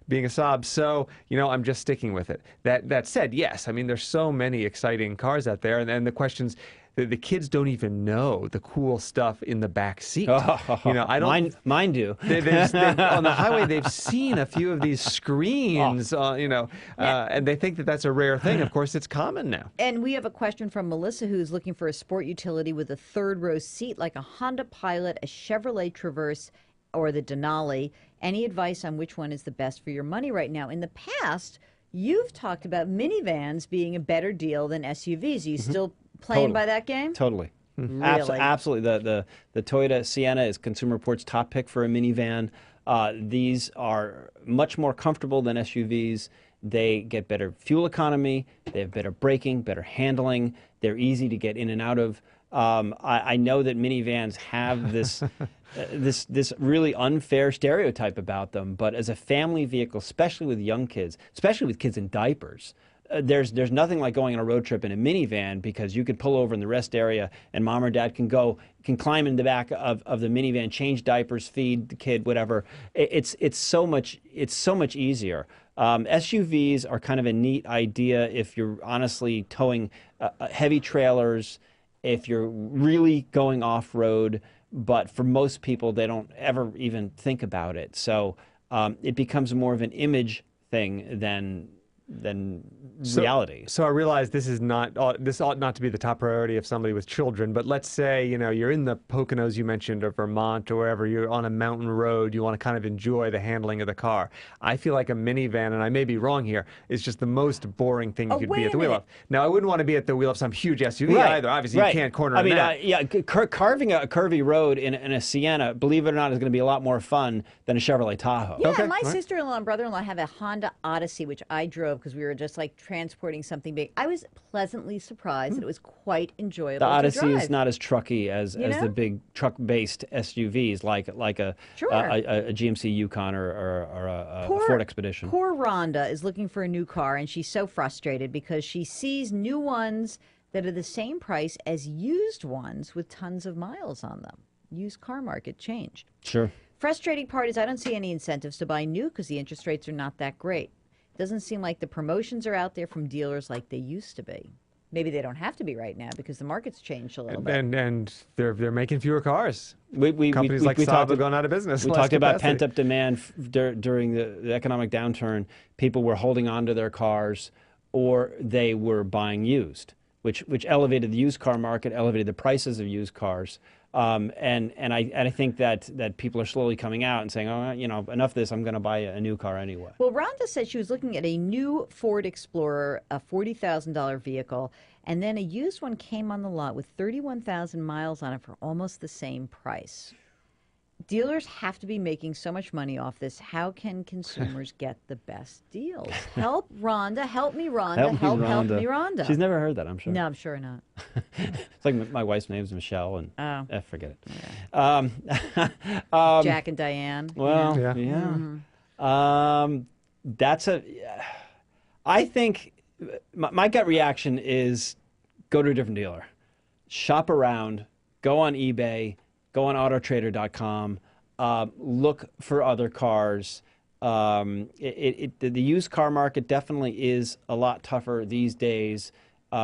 being a Saab. So, I'm just sticking with it. That said, yes, I mean, there's so many exciting cars out there. And the questions... The kids don't even know the cool stuff in the back seat. I don't. Mine do. On the highway, they've seen a few of these screens. And they think that that's a rare thing. Of course, it's common now. And we have a question from Melissa, who's looking for a sport utility with a third-row seat, like a Honda Pilot, a Chevrolet Traverse, or the Denali. Any advice on which one is the best for your money right now? In the past, you've talked about minivans being a better deal than SUVs. Are you still playing by that game? Totally. Really? Absolutely. The Toyota Sienna is Consumer Reports' top pick for a minivan. These are much more comfortable than SUVs. They get better fuel economy. They have better braking, better handling. They're easy to get in and out of. I know that minivans have this this really unfair stereotype about them, but as a family vehicle, especially with young kids, especially with kids in diapers, there's nothing like going on a road trip in a minivan, because you could pull over in the rest area and mom or dad can climb in the back of the minivan, change diapers, feed the kid, whatever. It's so much easier. SUVs are kind of a neat idea if you're honestly towing heavy trailers, if you're really going off-road, but for most people, they don't ever even think about it. So it becomes more of an image thing than reality. So I realize this ought not to be the top priority of somebody with children, but let's say, you're in the Poconos you mentioned, or Vermont, or wherever, you're on a mountain road, you want to kind of enjoy the handling of the car. I feel like a minivan, and I may be wrong here, is just the most boring thing you could be at the wheel of. Now, I wouldn't want to be at the wheel of some huge SUV either. Obviously, you can't corner in that. Carving a curvy road in a Sienna, believe it or not, is going to be a lot more fun than a Chevrolet Tahoe. Yeah, my sister-in-law and brother-in-law have a Honda Odyssey, which I drove because we were just like transporting something big. I was pleasantly surprised that it was quite enjoyable. The Odyssey to drive. is not as trucky as the big truck-based SUVs like a GMC Yukon or a Ford Expedition. Poor Rhonda is looking for a new car, and she's so frustrated because she sees new ones that are the same price as used ones with tons of miles on them. Used car market changed. Sure. Frustrating part is I don't see any incentives to buy new because the interest rates are not that great. Doesn't seem like the promotions are out there from dealers like they used to be. Maybe they don't have to be right now because the market's changed a little bit. And they're making fewer cars. Companies like we Saab have gone out of business. We talked about pent-up demand during the economic downturn. People were holding on to their cars, or they were buying used, which elevated the used car market, elevated the prices of used cars. And I think that people are slowly coming out and saying, oh, enough of this, I'm going to buy a new car anyway. Well, Rhonda said she was looking at a new Ford Explorer, a $40,000 vehicle, and then a used one came on the lot with 31,000 miles on it for almost the same price. Dealers have to be making so much money off this. How can consumers get the best deals? Help Rhonda. Help me, Rhonda. Help me, Rhonda. She's never heard that, I'm sure. No, I'm sure not. It's like my wife's name's Michelle, and forget it. Yeah. Jack and Diane. Well, yeah. I think my gut reaction is go to a different dealer. Shop around. Go on eBay. Go on autotrader.com, look for other cars. The used car market definitely is a lot tougher these days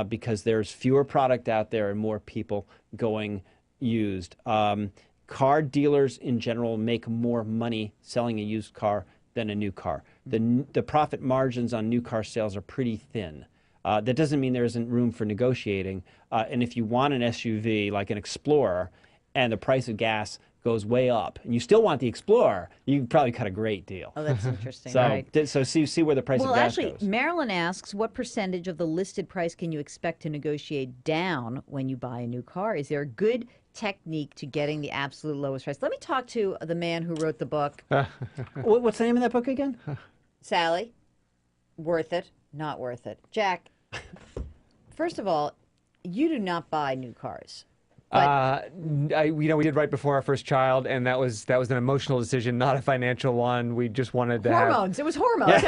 because there's fewer product out there and more people going used. Car dealers in general make more money selling a used car than a new car. The profit margins on new car sales are pretty thin. That doesn't mean there isn't room for negotiating. And if you want an SUV like an Explorer, and the price of gas goes way up, and you still want the Explorer, you probably cut a great deal. Oh, that's interesting. So, right. So see where the price of gas goes. Well, actually, Marilyn asks, what percentage of the listed price can you expect to negotiate down when you buy a new car? Is there a good technique to getting the absolute lowest price? Let me talk to the man who wrote the book. What's the name of that book again? Sally. Worth it, not worth it. Jack, first of all, you do not buy new cars. We did right before our first child, and that was an emotional decision, not a financial one. We just wanted to hormones. It was hormones.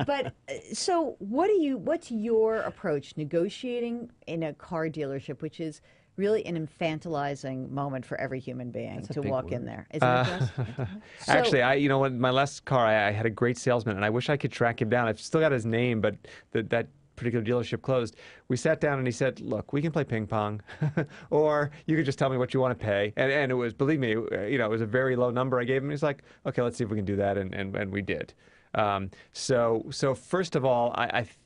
But so, what's your approach negotiating in a car dealership, which is really an infantilizing moment for every human being to walk in there? Isn't it just? Actually, when my last car, I had a great salesman, and I wish I could track him down. I've still got his name, but that particular dealership closed. We sat down and he said, look, we can play ping pong or you could just tell me what you want to pay. And it was, believe me, it was a very low number I gave him. He's like, okay, let's see if we can do that. And we did. So first of all,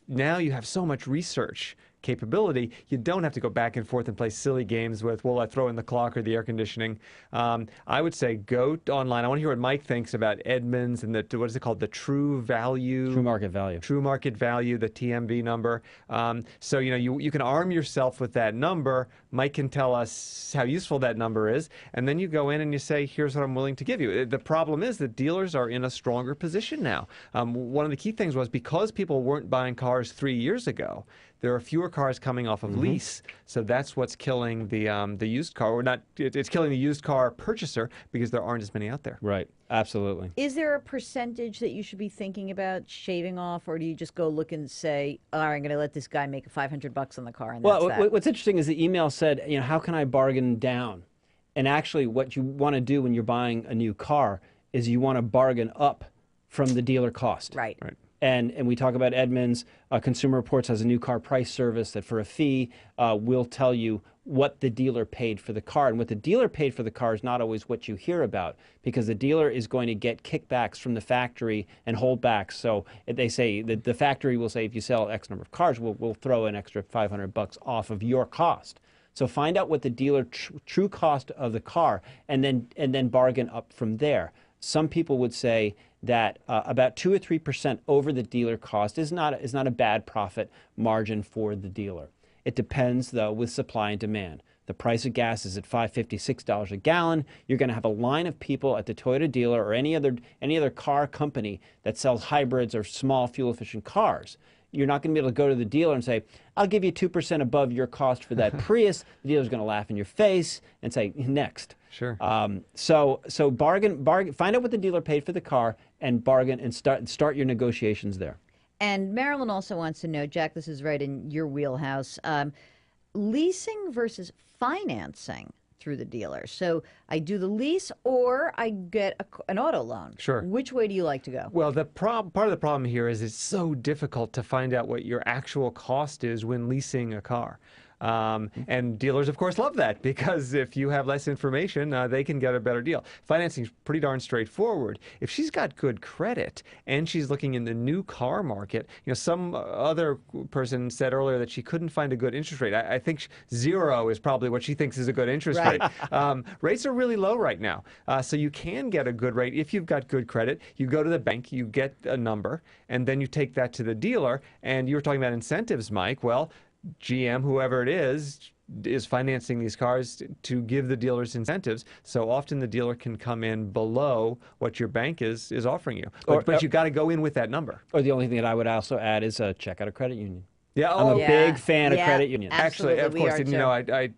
now you have so much research capability, you don't have to go back and forth and play silly games with, will I throw in the clock or the air conditioning? I would say go online. I want to hear what Mike thinks about Edmunds and what is it called? The true value. True market value. True market value, the TMV number. So, you can arm yourself with that number. Mike can tell us how useful that number is. And then you go in and you say, here's what I'm willing to give you. The problem is that dealers are in a stronger position now. One of the key things was because people weren't buying cars 3 years ago, there are fewer cars coming off of lease. So that's what's killing the used car, or not, it's killing the used car purchaser because there aren't as many out there. Right. Absolutely. Is there a percentage that you should be thinking about shaving off, or do you just go look and say, all right, I'm going to let this guy make $500 on the car, and Well, that's that? what's interesting is the email said, how can I bargain down? And actually, what you want to do when you're buying a new car is you want to bargain up from the dealer cost. Right. And we talk about Edmunds. Consumer Reports has a new car price service that for a fee will tell you what the dealer paid for the car. And what the dealer paid for the car is not always what you hear about, because the dealer is going to get kickbacks from the factory and holdbacks. So they say that the factory will say, if you sell X number of cars, we'll throw an extra $500 off of your cost. So find out what the dealer true cost of the car, and then bargain up from there. Some people would say that about 2 or 3% over the dealer cost is not a bad profit margin for the dealer. It depends, though, with supply and demand. The price of gas is at $5.50, $6 a gallon. You're going to have a line of people at the Toyota dealer or any other car company that sells hybrids or small fuel-efficient cars. You're not going to be able to go to the dealer and say, I'll give you 2% above your cost for that Prius. The dealer's going to laugh in your face and say, next. Sure. So bargain, find out what the dealer paid for the car and bargain and start your negotiations there. And Marilyn also wants to know, Jack, this is right in your wheelhouse, leasing versus financing through the dealer. So I do the lease or I get an auto loan. Sure. Which way do you like to go? Well, part of the problem here is it's so difficult to find out what your actual cost is when leasing a car. And dealers, of course, love that, because if you have less information, they can get a better deal. Financing is pretty darn straightforward. If she's got good credit and she's looking in the new car market, some other person said earlier that she couldn't find a good interest rate. I think 0 is probably what she thinks is a good interest rate. Rates are really low right now. So you can get a good rate if you've got good credit. You go to the bank, you get a number, and then you take that to the dealer. And you were talking about incentives, Mike. Well, GM, whoever it is financing these cars to give the dealers incentives. So often the dealer can come in below what your bank is offering you. But you got to go in with that number. Or the only thing that I would also add is check out a credit union. Yeah, I'm a big fan of credit unions. Actually, of course, and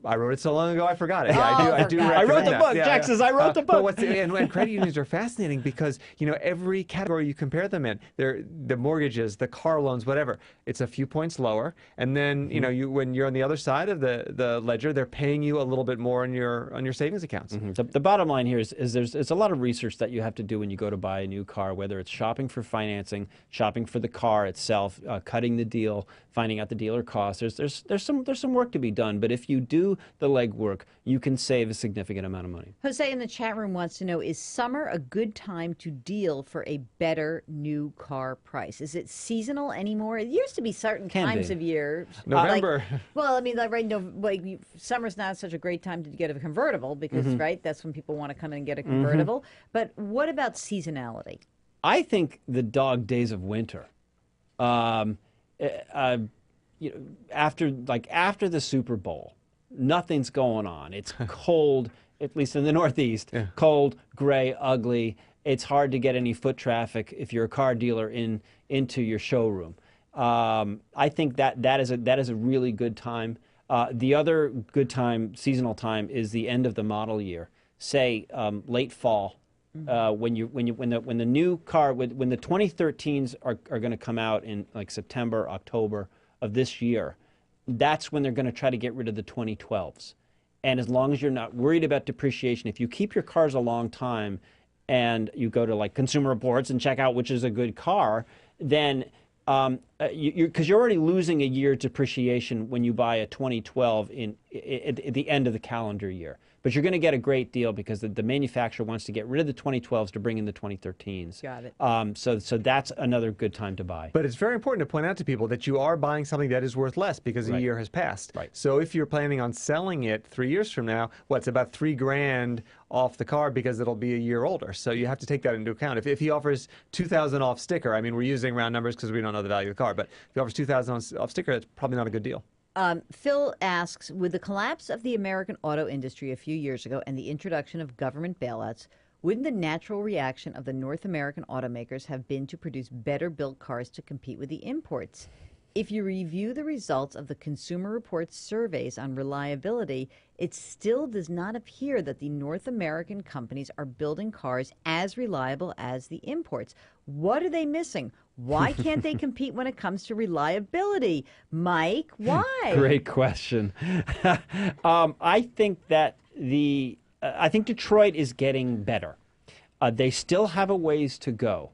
I wrote it so long ago I forgot it. Yeah, I do. I wrote the book. Jack says I wrote the book. And credit unions are fascinating because every category you compare them in, the mortgages, the car loans, whatever, it's a few points lower. And then when you're on the other side of the ledger, they're paying you a little bit more on your savings accounts. The bottom line here is there's a lot of research that you have to do when you go to buy a new car, whether it's shopping for financing, shopping for the car itself, cutting the deal, finding out the dealer cost. There's some work to be done, but if you do the legwork, you can save a significant amount of money. Jose in the chat room wants to know, is summer a good time to deal for a better new car price? Is it seasonal anymore? It used to be certain times of year. November. Summer's not such a great time to get a convertible because, that's when people want to come in and get a convertible. But what about seasonality? I think the dog days of winter. After the Super Bowl, nothing's going on. It's cold, at least in the Northeast. Yeah. Cold, gray, ugly. It's hard to get any foot traffic if you're a car dealer into your showroom. I think that is a really good time. The other good time, seasonal time, is the end of the model year. Say late fall. When the new car, when the 2013s are going to come out in like September, October of this year, that's when they're going to try to get rid of the 2012s. And as long as you're not worried about depreciation, if you keep your cars a long time and you go to like Consumer Reports and check out which is a good car, then because you're already losing a year depreciation when you buy a 2012 at the end of the calendar year. But you're going to get a great deal because the manufacturer wants to get rid of the 2012s to bring in the 2013s. Got it. So that's another good time to buy. But it's very important to point out to people that you are buying something that is worth less because a year has passed. Right. So if you're planning on selling it 3 years from now, it's about $3,000 off the car because it'll be a year older. So you have to take that into account. If he offers $2,000 off sticker, I mean, we're using round numbers because we don't know the value of the car, but if he offers $2,000 off sticker, that's probably not a good deal. Phil asks, with the collapse of the American auto industry a few years ago and the introduction of government bailouts, wouldn't the natural reaction of the North American automakers have been to produce better built cars to compete with the imports? If you review the results of the Consumer Reports surveys on reliability, it still does not appear that the North American companies are building cars as reliable as the imports. What are they missing? Why can't they compete when it comes to reliability? Mike, why? Great question. I think that I think Detroit is getting better. They still have a ways to go.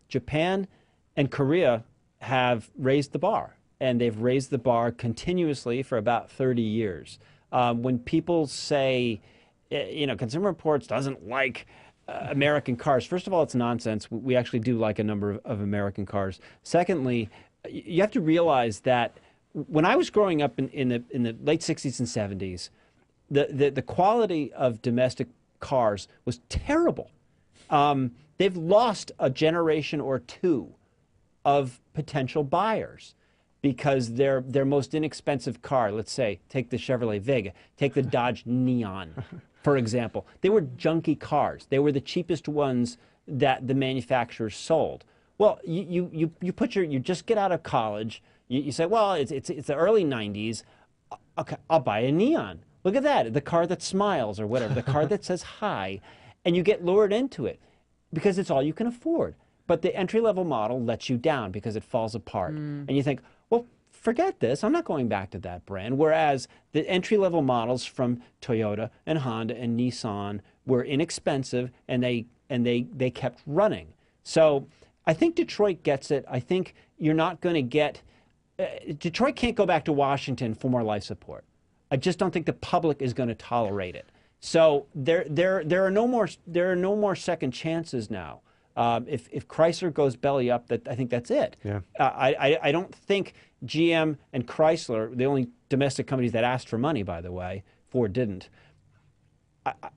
Japan and Korea have raised the bar, and they've raised the bar continuously for about 30 years. When people say, Consumer Reports doesn't like American cars, first of all, it's nonsense. We actually do like a number of American cars. Secondly, you have to realize that when I was growing up in the late 60s and 70s, the quality of domestic cars was terrible. They've lost a generation or two of potential buyers because their most inexpensive car, let's say, take the Chevrolet Vega, take the Dodge Neon, for example. They were junky cars. They were the cheapest ones that the manufacturers sold. Well, you just get out of college, you say, well, it's the early 90s. Okay, I'll buy a Neon. Look at that, the car that smiles or whatever, the car that says hi, and you get lured into it because it's all you can afford. But the entry-level model lets you down because it falls apart. And you think, well, forget this. I'm not going back to that brand. Whereas the entry-level models from Toyota and Honda and Nissan were inexpensive, and they kept running. So I think Detroit gets it. I think you're not going to get Detroit can't go back to Washington for more life support. I just don't think the public is going to tolerate it. So there are no more second chances now. If Chrysler goes belly up, I think that's it. Yeah. I don't think GM and Chrysler, the only domestic companies that asked for money, by the way, Ford didn't.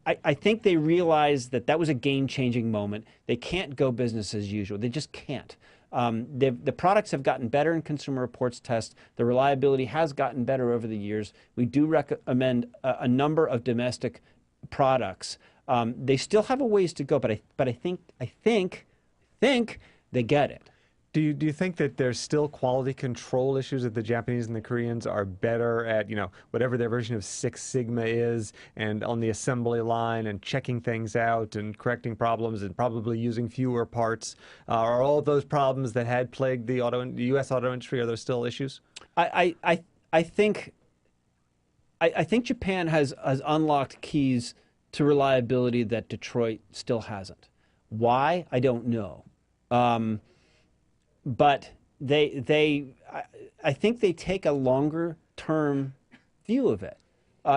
I think they realized that was a game-changing moment. They can't go business as usual. They just can't. The products have gotten better in Consumer Reports tests. The reliability has gotten better over the years. We do recommend a number of domestic products. They still have a ways to go, but I think they get it. Do you think that there's still quality control issues, that the Japanese and the Koreans are better at, whatever their version of Six Sigma is, and on the assembly line and checking things out and correcting problems and probably using fewer parts? Are all those problems that had plagued the U.S. auto industry, are there still issues? I think Japan has unlocked keys to reliability that Detroit still hasn't. Why? I don't know. But I think they take a longer term view of it.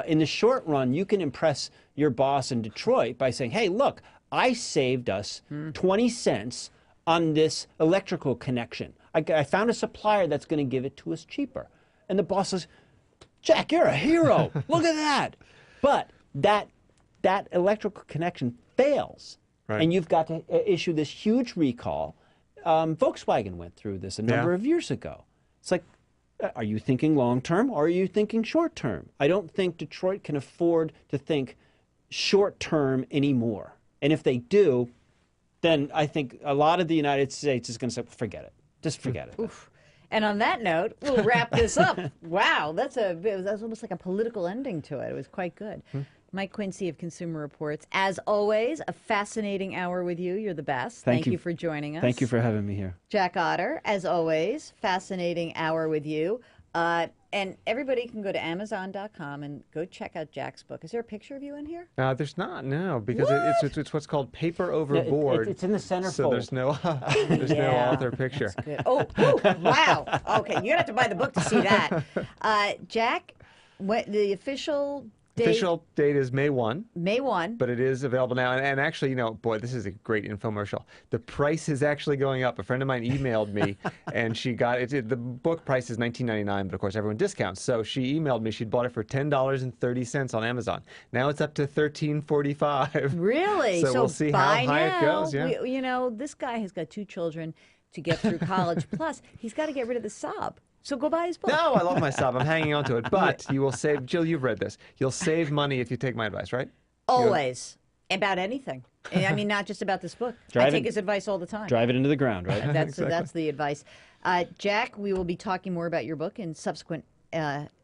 In the short run, you can impress your boss in Detroit by saying, hey, look, I saved us 20 cents on this electrical connection. I found a supplier that's going to give it to us cheaper. And the boss says, Jack, you're a hero. Look at that. But that electrical connection fails. Right. And you've got to issue this huge recall. Volkswagen went through this a number of years ago. It's like, are you thinking long term or are you thinking short term? I don't think Detroit can afford to think short term anymore. And if they do, then I think a lot of the United States is going to say, forget it. Just forget it. Oof. And on that note, we'll wrap this up. Wow, that's almost like a political ending to it. It was quite good. Mike Quincy of Consumer Reports. As always, a fascinating hour with you. You're the best. Thank you for joining us. Thank you for having me here. Jack Otter, as always, fascinating hour with you. And everybody can go to Amazon.com and go check out Jack's book. Is there a picture of you in here? There's not, no, because it's what's called paper over Yeah, board. it's in the center so fold. there's no author picture. Oh, wow. Okay, you're going to have to buy the book to see that. Jack, the official date is May 1. May 1. But it is available now. And actually, boy, this is a great infomercial. The price is actually going up. A friend of mine emailed me, and she got it. The book price is $19.99, but of course, everyone discounts. So she emailed me. She'd bought it for $10.30 on Amazon. Now it's up to $13.45. Really? So we'll see how high it goes. Yeah. This guy has got 2 children to get through college. Plus, he's got to get rid of the sob. So go buy his book. No, I love my sub. I'm hanging on to it. But you will save, Jill, you've read this. You'll save money if you take my advice, right? Always. About anything. And I mean, not just about this book. I Drive take it- his advice all the time. Drive it into the ground, right? That's the advice. Jack, we will be talking more about your book in subsequent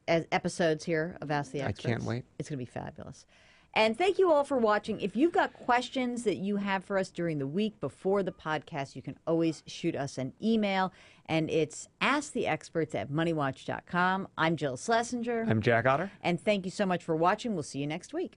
episodes here of Ask the Experts. I can't wait. It's going to be fabulous. And thank you all for watching. If you've got questions that you have for us during the week before the podcast, you can always shoot us an email. And it's asktheexperts@moneywatch.com. I'm Jill Schlesinger. I'm Jack Otter. And thank you so much for watching. We'll see you next week.